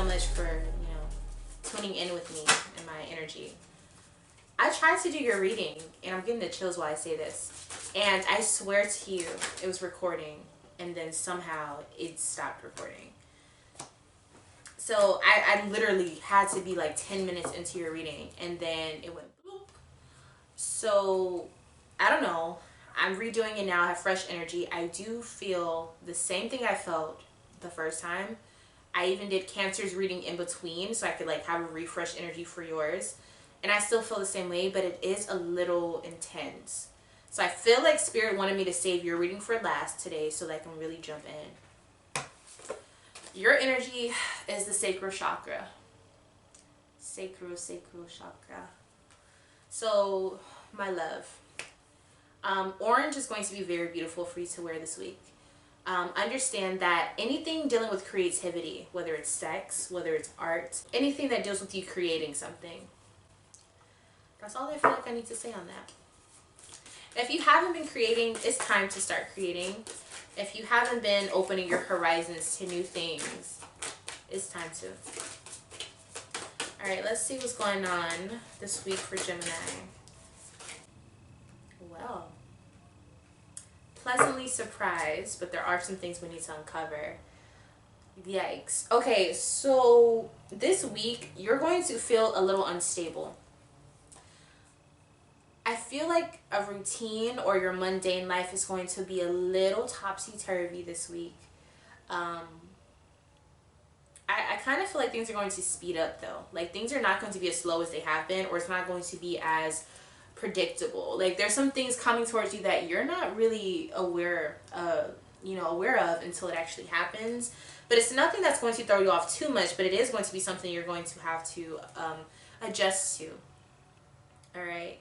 so much for, tuning in with me and my energy. I tried to do your reading, and I'm getting the chills while I say this. And I swear to you, it was recording, and then somehow it stopped recording. So I literally had to be like 10 minutes into your reading, and then it went bloop. So I don't know. I'm redoing it now. I have fresh energy. I do feel the same thing I felt the first time. I even did Cancer's reading in between, so I could like have a refresh energy for yours. And I still feel the same way, but it is a little intense. So I feel like Spirit wanted me to save your reading for last today so that I can really jump in. Your energy is the sacral chakra. Sacral chakra. So, my love. Orange is going to be very beautiful for you to wear this week. Understand that anything dealing with creativity, whether it's sex, whether it's art, anything that deals with you creating something. That's all I feel like I need to say on that. If you haven't been creating, it's time to start creating. If you haven't been opening your horizons to new things, it's time to. Alright, let's see what's going on this week for Gemini. Well, pleasantly surprised, but there are some things we need to uncover. Yikes. Okay, so this week you're going to feel a little unstable. I feel like a routine or your mundane life is going to be a little topsy-turvy this week. I kind of feel like things are going to speed up though. Like things are not going to be as slow as they have been, or it's not going to be as predictable. Like there's some things coming towards you that you're not really aware of until it actually happens. But it's nothing that's going to throw you off too much, but it is going to be something you're going to have to adjust to. All right.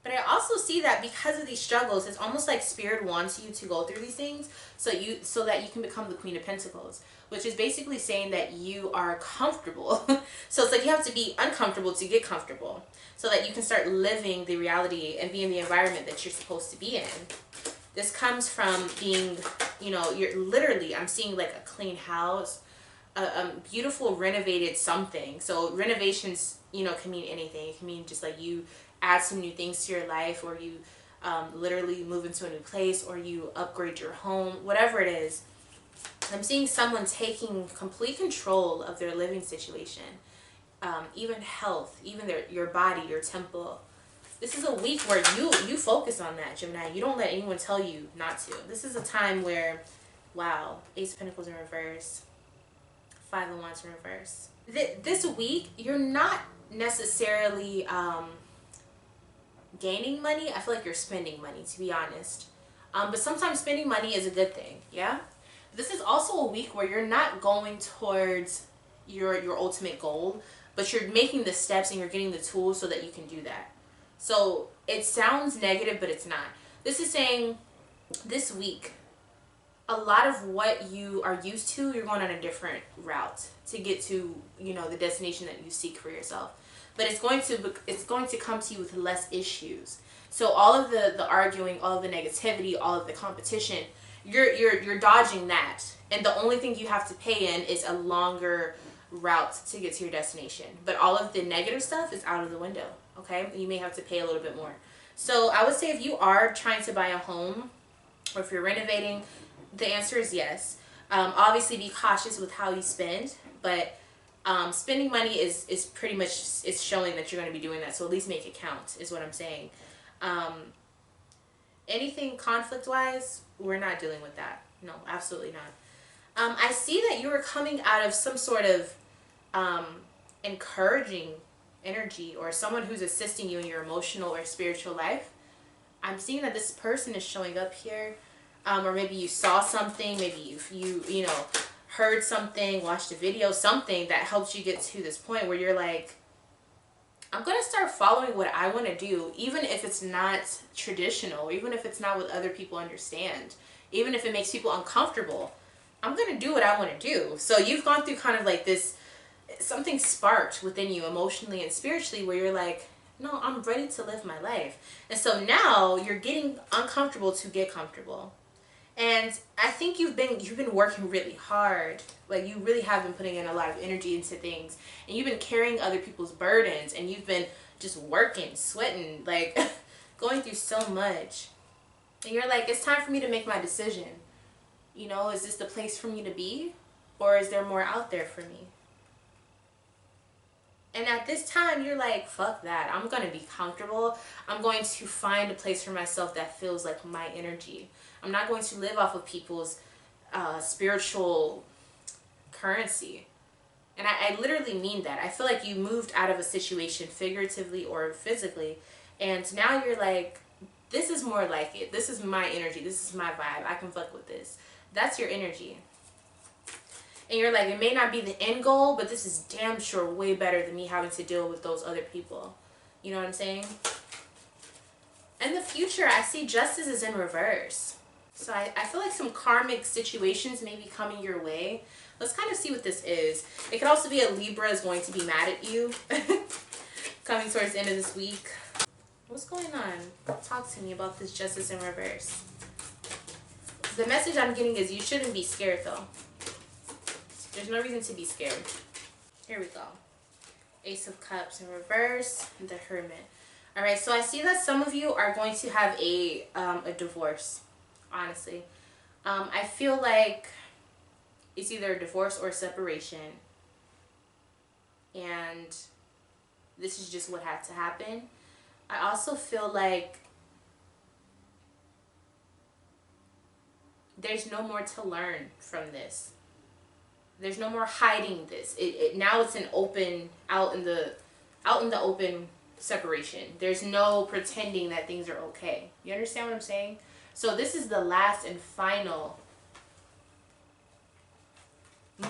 But I also see that because of these struggles, it's almost like Spirit wants you to go through these things so that you can become the Queen of Pentacles, which is basically saying that you are comfortable. So it's like you have to be uncomfortable to get comfortable so that you can start living the reality and be in the environment that you're supposed to be in. This comes from being, you're literally, I'm seeing like a clean house, a beautiful renovated something. So renovations, can mean anything. It can mean just like you add some new things to your life, or you literally move into a new place, or you upgrade your home, whatever it is. I'm seeing someone taking complete control of their living situation, even health, even your body, your temple. This is a week where you focus on that, Gemini. You don't let anyone tell you not to. This is a time where, wow, Ace of Pentacles in reverse, Five of Wands in reverse. This week, you're not necessarily gaining money. I feel like you're spending money, to be honest. But sometimes spending money is a good thing, yeah? This is also a week where you're not going towards your ultimate goal, but you're making the steps and you're getting the tools so that you can do that. So it sounds negative, but it's not. This is saying this week, a lot of what you are used to, you're going on a different route to get to, the destination that you seek for yourself. But it's going to come to you with less issues. So all of the arguing, all of the negativity, all of the competition, you're dodging that. And the only thing you have to pay in is a longer route to get to your destination. But all of the negative stuff is out of the window. Okay? You may have to pay a little bit more. So I would say if you are trying to buy a home, or if you're renovating, the answer is yes. Obviously be cautious with how you spend, but spending money is pretty much, it's showing that you're going to be doing that. So at least make it count is what I'm saying. Anything conflict wise, we're not dealing with that. No, absolutely not. I see that you are coming out of some sort of encouraging energy, or someone who's assisting you in your emotional or spiritual life. I'm seeing that this person is showing up here, or maybe you saw something, maybe you heard something, watched a video, something that helped you get to this point where you're like, I'm going to start following what I want to do, even if it's not traditional, even if it's not what other people understand, even if it makes people uncomfortable. I'm going to do what I want to do. So you've gone through kind of like this, something sparked within you emotionally and spiritually where you're like, no, I'm ready to live my life. And so now you're getting uncomfortable to get comfortable. And I think you've been working really hard. Like, you really have been putting in a lot of energy into things, and you've been carrying other people's burdens, and you've been just working, sweating, like going through so much. And you're like, it's time for me to make my decision. You know, is this the place for me to be, or is there more out there for me? And at this time, you're like, fuck that. I'm going to be comfortable. I'm going to find a place for myself that feels like my energy. I'm not going to live off of people's spiritual currency. And I literally mean that. I feel like you moved out of a situation figuratively or physically. And now you're like, this is more like it. This is my energy. This is my vibe. I can fuck with this. That's your energy. And you're like, it may not be the end goal, but this is damn sure way better than me having to deal with those other people. You know what I'm saying? In the future, I see justice is in reverse. So I feel like some karmic situations may be coming your way. Let's kind of see what this is. It could also be a Libra is going to be mad at you. Coming towards the end of this week. What's going on? Talk to me about this justice in reverse. The message I'm getting is you shouldn't be scared though. There's no reason to be scared. Here we go. Ace of Cups in reverse, the Hermit. All right, so I see that some of you are going to have a divorce, honestly. I feel like it's either a divorce or a separation. And this is just what had to happen. I also feel like there's no more to learn from this. There's no more hiding this. Now it's an open, out in the open separation. There's no pretending that things are okay. You understand what I'm saying? So this is the last and final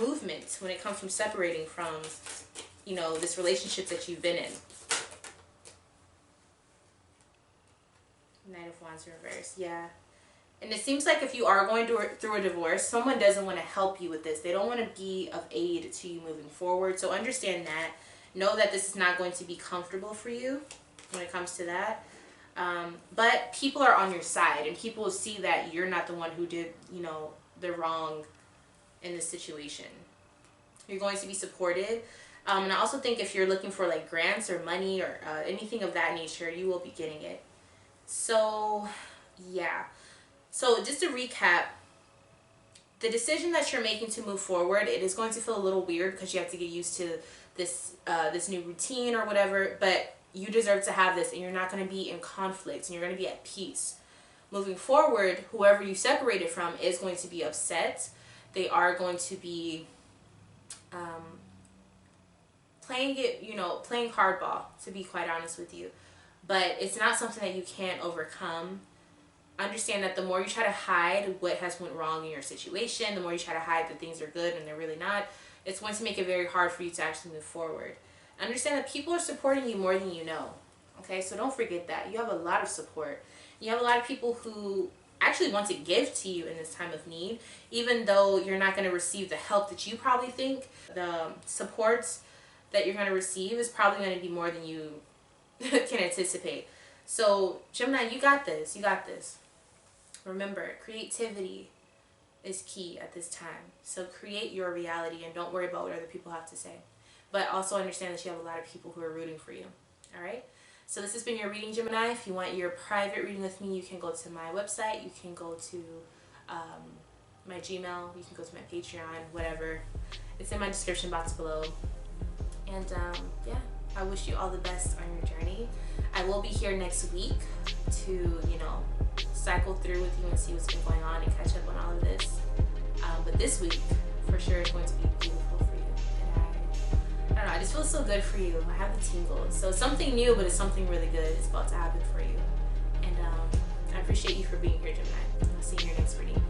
movement when it comes from separating from, you know, this relationship that you've been in. Knight of Wands in reverse. Yeah. And it seems like if you are going through a divorce, someone doesn't want to help you with this. They don't want to be of aid to you moving forward. So understand that. Know that this is not going to be comfortable for you when it comes to that. But people are on your side, and people will see that you're not the one who did, you know, the wrong in this situation. You're going to be supported. And I also think if you're looking for like grants or money or anything of that nature, you will be getting it. So, yeah. So just to recap, the decision that you're making to move forward, it is going to feel a little weird because you have to get used to this this new routine or whatever, but you deserve to have this, and you're not going to be in conflict, and you're going to be at peace. Moving forward, whoever you separated from is going to be upset. They are going to be playing it, you know, playing hardball, to be quite honest with you. But it's not something that you can't overcome. Understand that the more you try to hide what has went wrong in your situation, the more you try to hide that things are good and they're really not, it's going to make it very hard for you to actually move forward. Understand that people are supporting you more than you know. Okay, so don't forget that. You have a lot of support. You have a lot of people who actually want to give to you in this time of need, even though you're not going to receive the help that you probably think. The supports that you're going to receive is probably going to be more than you can anticipate. So Gemini, you got this. You got this. Remember, creativity is key at this time. So create your reality and don't worry about what other people have to say. But also understand that you have a lot of people who are rooting for you. Alright? So this has been your reading, Gemini. If you want your private reading with me, you can go to my website. You can go to my Gmail. You can go to my Patreon, whatever. It's in my description box below. And yeah, I wish you all the best on your journey. I will be here next week to, you know, cycle through with you and see what's been going on and catch up on all of this. But this week, for sure, is going to be beautiful for you. And I don't know, I just feel so good for you. I have the tingles. So it's something new, but it's something really good. It's about to happen for you. And I appreciate you for being here, Gemini. I'll see you in your next reading.